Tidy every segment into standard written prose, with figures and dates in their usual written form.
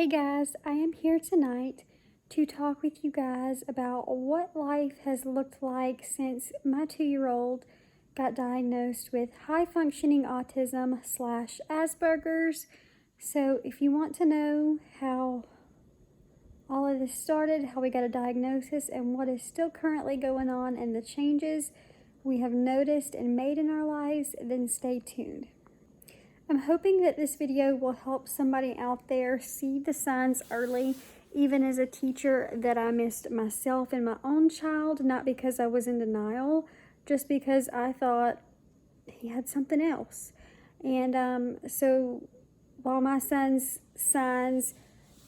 Hey guys, I am here tonight to talk with you guys about what life has looked like since my 2-year-old got diagnosed with high-functioning autism / Asperger's. So if you want to know how all of this started, how we got a diagnosis, and what is still currently going on and the changes we have noticed and made in our lives, then stay tuned. I'm hoping that this video will help somebody out there see the signs early, even as a teacher, that I missed myself and my own child, not because I was in denial, just because I thought he had something else. And so while my son's signs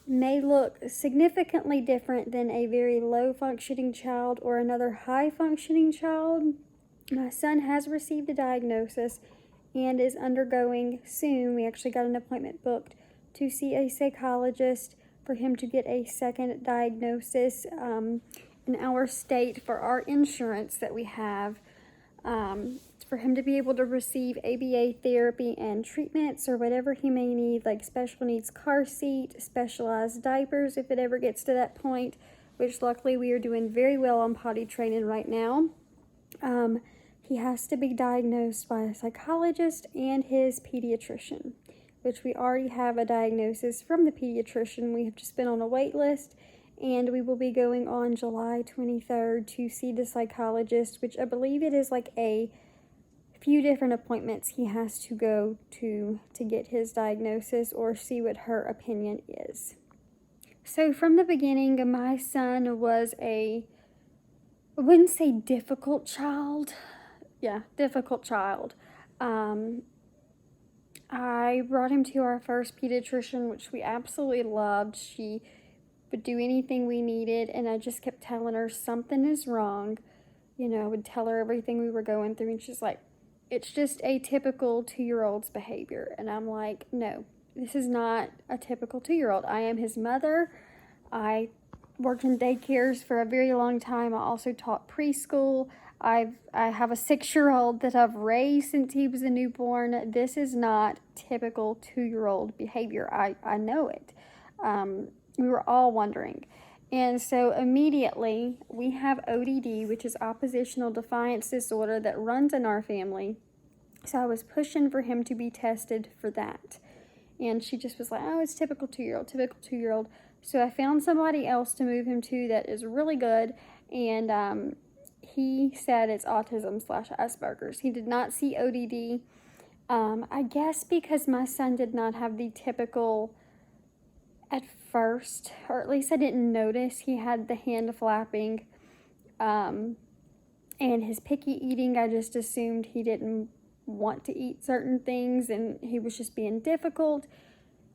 may look significantly different than a very low-functioning child or another high-functioning child, my son has received a diagnosis and is undergoing soon. We actually got an appointment booked to see a psychologist for him to get a second diagnosis in our state for our insurance that we have, for him to be able to receive ABA therapy and treatments or whatever he may need, like special needs car seat, specialized diapers if it ever gets to that point, which luckily we are doing very well on potty training right now. He has to be diagnosed by a psychologist and his pediatrician, which we already have a diagnosis from the pediatrician. We have just been on a wait list, and we will be going on July 23rd to see the psychologist, which I believe it is like a few different appointments he has to go to get his diagnosis or see what her opinion is. So from the beginning, my son was I wouldn't say difficult child. Yeah, difficult child. I brought him to our first pediatrician, which we absolutely loved. She would do anything we needed, and I just kept telling her something is wrong. I would tell her everything we were going through, and she's like, it's just a typical 2-year-old's behavior. And I'm like, no, this is not a typical 2-year-old. I am his mother. I worked in daycares for a very long time. I also taught preschool. I have a 6-year-old that I've raised since he was a newborn. This is not typical 2-year-old behavior. I know it. We were all wondering. And so immediately we have ODD, which is oppositional defiance disorder, that runs in our family. So I was pushing for him to be tested for that. And she just was like, oh, it's typical 2-year-old, typical 2-year-old. So I found somebody else to move him to that is really good. And he said it's autism / Asperger's. He did not see ODD. I guess because my son did not have the typical at first, or at least I didn't notice he had the hand flapping and his picky eating. I just assumed he didn't want to eat certain things and he was just being difficult.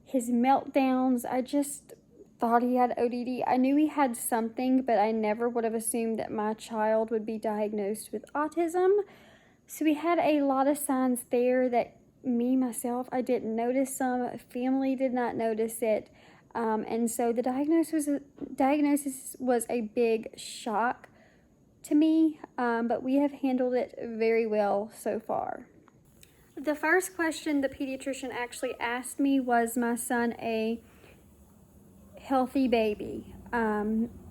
His meltdowns, I just thought he had ODD. I knew he had something, but I never would have assumed that my child would be diagnosed with autism. So we had a lot of signs there that myself, I didn't notice some. Family did not notice it. And so the diagnosis was a big shock to me, but we have handled it very well so far. The first question the pediatrician actually asked me was my son a healthy baby?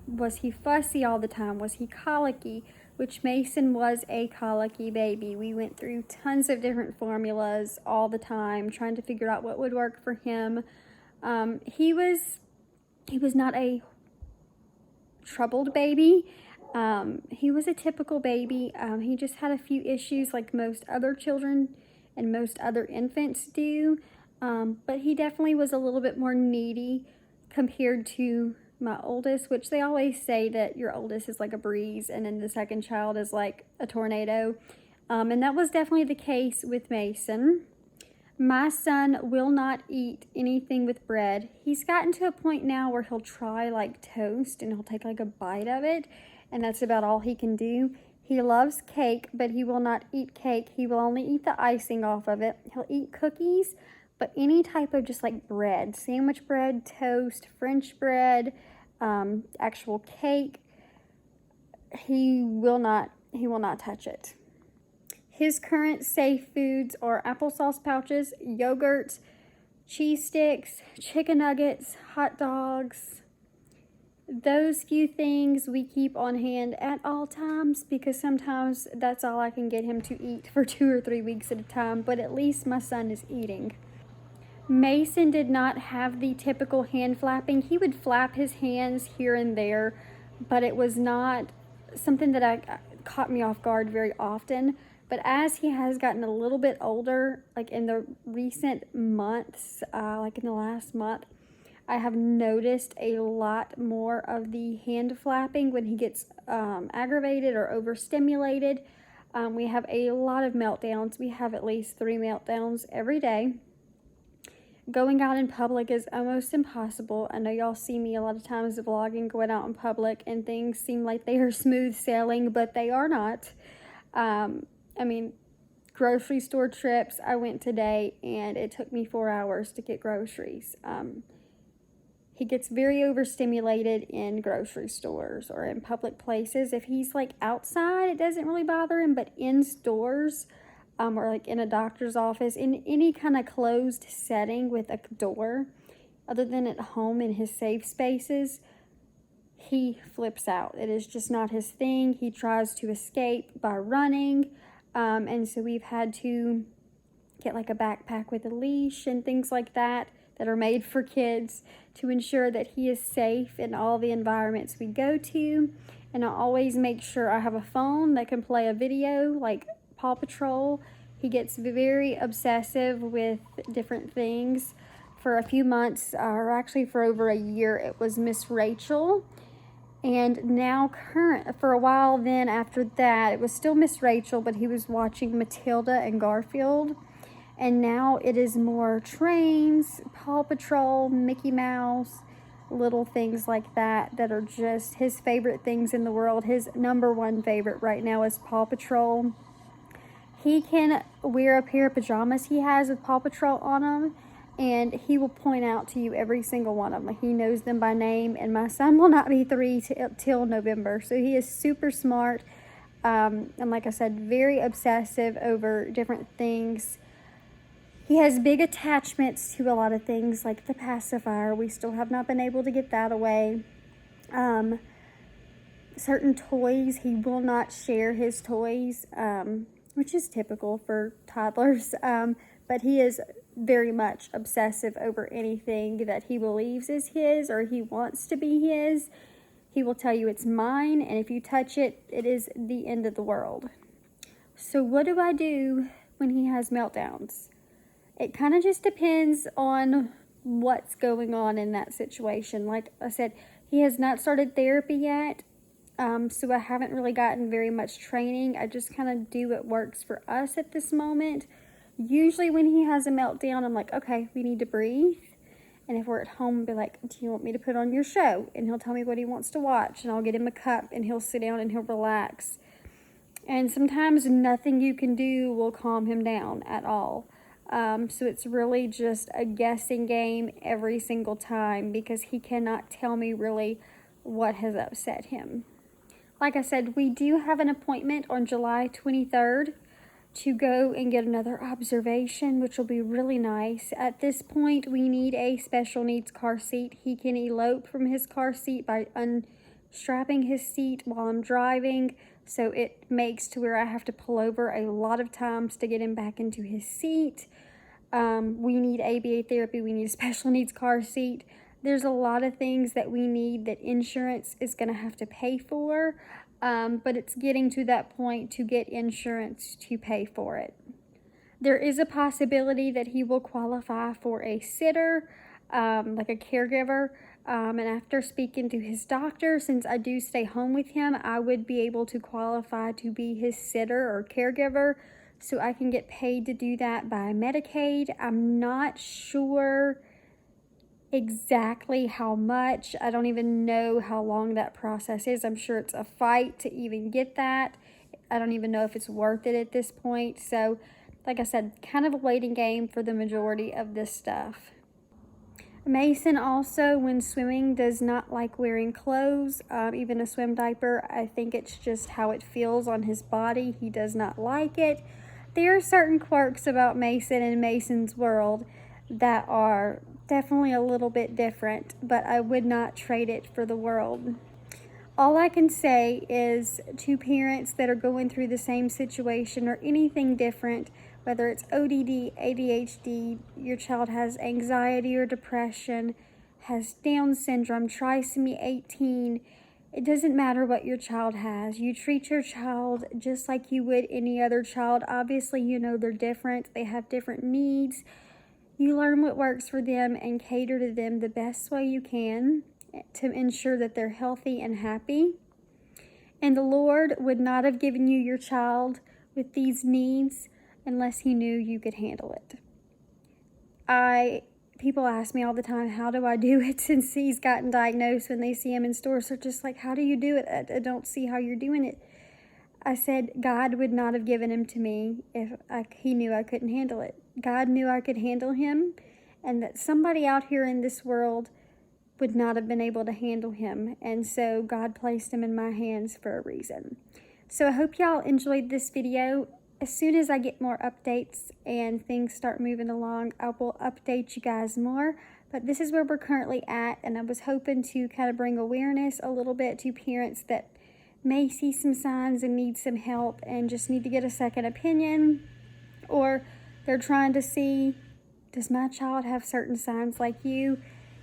Was he fussy all the time? Was he colicky? Which Mason was a colicky baby. We went through tons of different formulas all the time, trying to figure out what would work for him. He was not a troubled baby. He was a typical baby. He just had a few issues like most other children and most other infants do. But he definitely was a little bit more needy compared to my oldest, which they always say that your oldest is like a breeze and then the second child is like a tornado. And that was definitely the case with Mason. My son will not eat anything with bread. He's gotten to a point now where he'll try like toast and he'll take like a bite of it, and that's about all he can do. He loves cake, but he will not eat cake. He will only eat the icing off of it. He'll eat cookies, but any type of just like bread, sandwich bread, toast, French bread, actual cake, he will not touch it. His current safe foods are applesauce pouches, yogurt, cheese sticks, chicken nuggets, hot dogs. Those few things we keep on hand at all times because sometimes that's all I can get him to eat for 2 or 3 weeks at a time, but at least my son is eating. Mason did not have the typical hand flapping. He would flap his hands here and there, but it was not something that caught me off guard very often. But as he has gotten a little bit older, like in the recent months, like in the last month, I have noticed a lot more of the hand flapping when he gets aggravated or overstimulated. We have a lot of meltdowns. We have at least 3 meltdowns every day. Going out in public is almost impossible. I know y'all see me a lot of times vlogging, going out in public, and things seem like they are smooth sailing, but they are not. I mean, grocery store trips, I went today, and it took me 4 hours to get groceries. He gets very overstimulated in grocery stores or in public places. If he's like outside, it doesn't really bother him, but in stores, or like in a doctor's office, in any kind of closed setting with a door, other than at home in his safe spaces, he flips out. It is just not his thing. He tries to escape by running, and so we've had to get like a backpack with a leash and things like that are made for kids to ensure that he is safe in all the environments we go to. And I always make sure I have a phone that can play a video like Paw Patrol. He gets very obsessive with different things. For a few months, or actually for over a year, it was Miss Rachel. And now for a while then after that, it was still Miss Rachel, but he was watching Matilda and Garfield. And now it is more trains, Paw Patrol, Mickey Mouse, little things like that are just his favorite things in the world. His number one favorite right now is Paw Patrol. He can wear a pair of pajamas he has with Paw Patrol on them, and he will point out to you every single one of them. He knows them by name, and my son will not be 3 till November, so he is super smart. And like I said, very obsessive over different things. He has big attachments to a lot of things, like the pacifier. We still have not been able to get that away. Certain toys, he will not share his toys, which is typical for toddlers. But he is very much obsessive over anything that he believes is his or he wants to be his. He will tell you it's mine, and if you touch it, it is the end of the world. So what do I do when he has meltdowns? It kind of just depends on what's going on in that situation. Like I said, he has not started therapy yet, so I haven't really gotten very much training. I just kind of do what works for us at this moment. Usually when he has a meltdown, I'm like, okay, we need to breathe. And if we're at home, I'll be like, do you want me to put on your show? And he'll tell me what he wants to watch, and I'll get him a cup, and he'll sit down and he'll relax. And sometimes nothing you can do will calm him down at all. So it's really just a guessing game every single time because he cannot tell me really what has upset him. Like I said, we do have an appointment on July 23rd to go and get another observation, which will be really nice. At this point, we need a special needs car seat. He can elope from his car seat by unstrapping his seat while I'm driving. So it makes to where I have to pull over a lot of times to get him back into his seat. We need ABA therapy. We need a special needs car seat. There's a lot of things that we need that insurance is going to have to pay for. But it's getting to that point to get insurance to pay for it. There is a possibility that he will qualify for a sitter, like a caregiver. And after speaking to his doctor, since I do stay home with him, I would be able to qualify to be his sitter or caregiver, so I can get paid to do that by Medicaid. I'm not sure exactly how much. I don't even know how long that process is. I'm sure it's a fight to even get that. I don't even know if it's worth it at this point. So, like I said, kind of a waiting game for the majority of this stuff. Mason also, when swimming, does not like wearing clothes, even a swim diaper. I think it's just how it feels on his body. He does not like it. There are certain quirks about Mason and Mason's world that are definitely a little bit different, but I would not trade it for the world. All I can say is to parents that are going through the same situation or anything different, whether it's ODD, ADHD, your child has anxiety or depression, has Down syndrome, trisomy 18, it doesn't matter what your child has. You treat your child just like you would any other child. Obviously, you know they're different. They have different needs. You learn what works for them and cater to them the best way you can to ensure that they're healthy and happy. And the Lord would not have given you your child with these needs unless He knew you could handle it. People ask me all the time, how do I do it since he's gotten diagnosed? When they see him in stores, they're just like, how do you do it? I don't see how you're doing it. I said, God would not have given him to me if He knew I couldn't handle it. God knew I could handle him, and that somebody out here in this world would not have been able to handle him. And so God placed him in my hands for a reason. So I hope y'all enjoyed this video. As soon as I get more updates and things start moving along, I will update you guys more. But this is where we're currently at, and I was hoping to kind of bring awareness a little bit to parents that may see some signs and need some help and just need to get a second opinion, or they're trying to see, does my child have certain signs like you?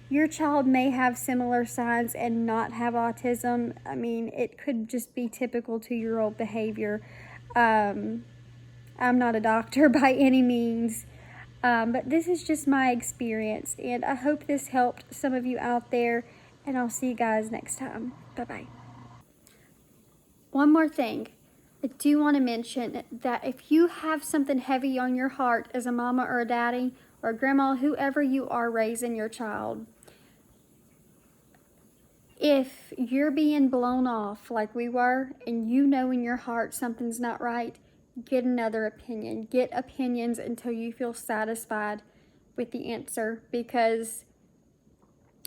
Your child may have similar signs and not have autism. I mean, it could just be typical 2-year-old behavior. I'm not a doctor by any means, but this is just my experience, and I hope this helped some of you out there, and I'll see you guys next time. Bye-bye. One more thing. I do want to mention that if you have something heavy on your heart as a mama or a daddy or a grandma, whoever you are raising your child, if you're being blown off like we were and you know in your heart something's not right, get another opinion. Get opinions until you feel satisfied with the answer, because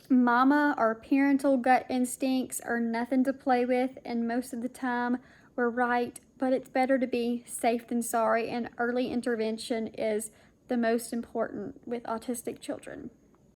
mama or parental gut instincts are nothing to play with, and most of the time we're right, but it's better to be safe than sorry, and early intervention is the most important with autistic children.